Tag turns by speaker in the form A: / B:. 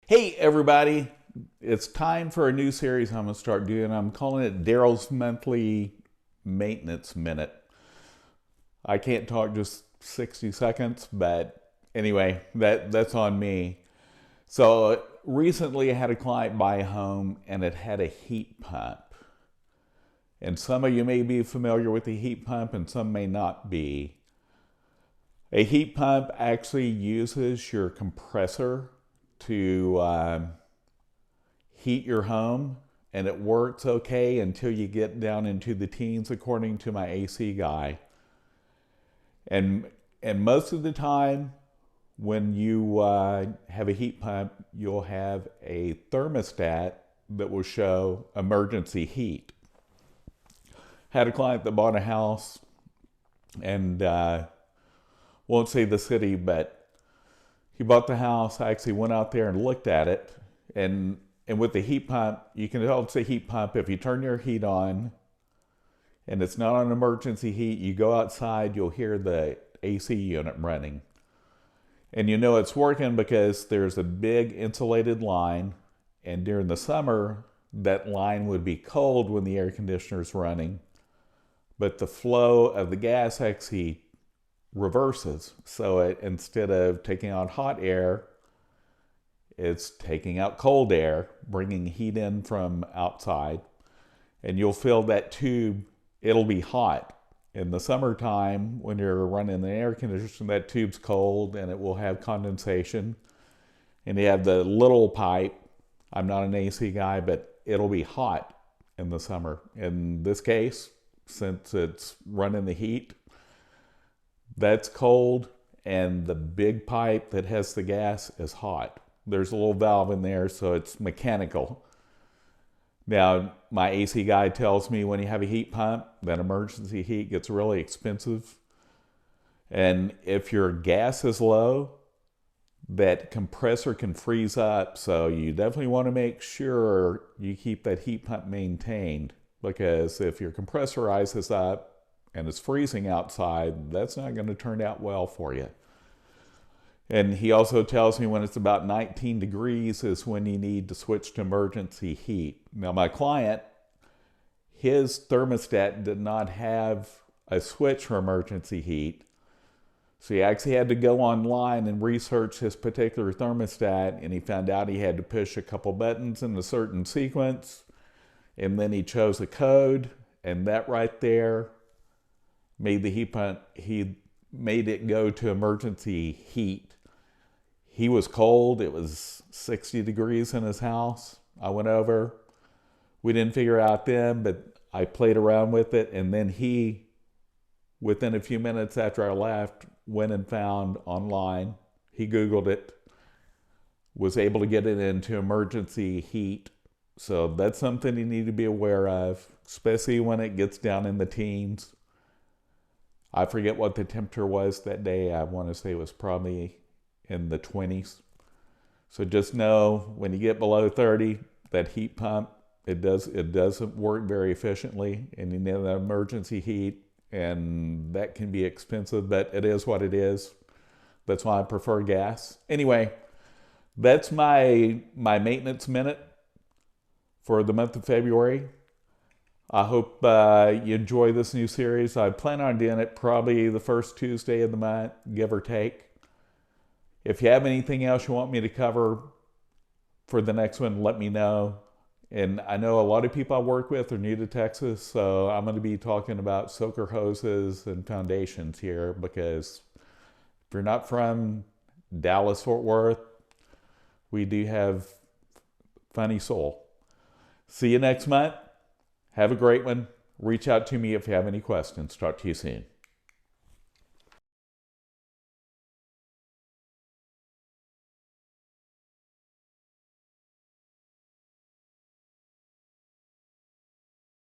A: Hey everybody, it's time for a new series I'm going to start doing. I'm calling it Darrell's Monthly Maintenance Minute. I can't talk just 60 seconds, but anyway, that's on me. So recently I had a client buy a home and it had a heat pump. And some of you may be familiar with the heat pump and some may not be. A heat pump actually uses your compressor to heat your home, and it works okay until you get down into the teens, according to my AC guy. And most of the time, when you have a heat pump, you'll have a thermostat that will show emergency heat. Had a client that bought a house, and won't say the city, but he bought the house. I actually went out there and looked at it, and with the heat pump, you can tell it's a heat pump. If you turn your heat on and it's not on emergency heat, you go outside, you'll hear the AC unit running. And you know it's working because there's a big insulated line, and during the summer, that line would be cold when the air conditioner's running, but the flow of the gas actually reverses. So instead of taking out hot air, it's taking out cold air, bringing heat in from outside. And you'll feel that tube, it'll be hot. In the summertime, when you're running the air conditioner, that tube's cold and it will have condensation. And you have the little pipe. I'm not an AC guy, but it'll be hot in the summer. In this case, since it's running the heat, that's cold, and the big pipe that has the gas is hot. There's a little valve in there, so it's mechanical. Now, my AC guy tells me when you have a heat pump, that emergency heat gets really expensive. And if your gas is low, that compressor can freeze up, so you definitely want to make sure you keep that heat pump maintained, because if your compressor rises up and it's freezing outside, that's not going to turn out well for you. And he also tells me when it's about 19 degrees is when you need to switch to emergency heat. Now, my client, his thermostat did not have a switch for emergency heat, so he actually had to go online and research his particular thermostat, and he found out he had to push a couple buttons in a certain sequence, and then he chose a code, and that right there made the heat pump, he made it go to emergency heat. He was cold. It was 60 degrees in his house. I went over. We didn't figure out then, but I played around with it. And then he, within a few minutes after I left, went and found online. He Googled it, was able to get it into emergency heat. So that's something you need to be aware of, especially when it gets down in the teens. I forget what the temperature was that day. I want to say it was probably in the 20s. So just know when you get below 30, that heat pump, it doesn't work very efficiently, and you need an emergency heat, and that can be expensive, but it is what it is. That's why I prefer gas. Anyway, that's my maintenance minute for the month of February. I hope you enjoy this new series. I plan on doing it probably the first Tuesday of the month, give or take. If you have anything else you want me to cover for the next one, let me know. And I know a lot of people I work with are new to Texas, so I'm going to be talking about soaker hoses and foundations here, because if you're not from Dallas, Fort Worth, we do have funny soul. See you next month. Have a great one. Reach out to me if you have any questions. Talk to you soon.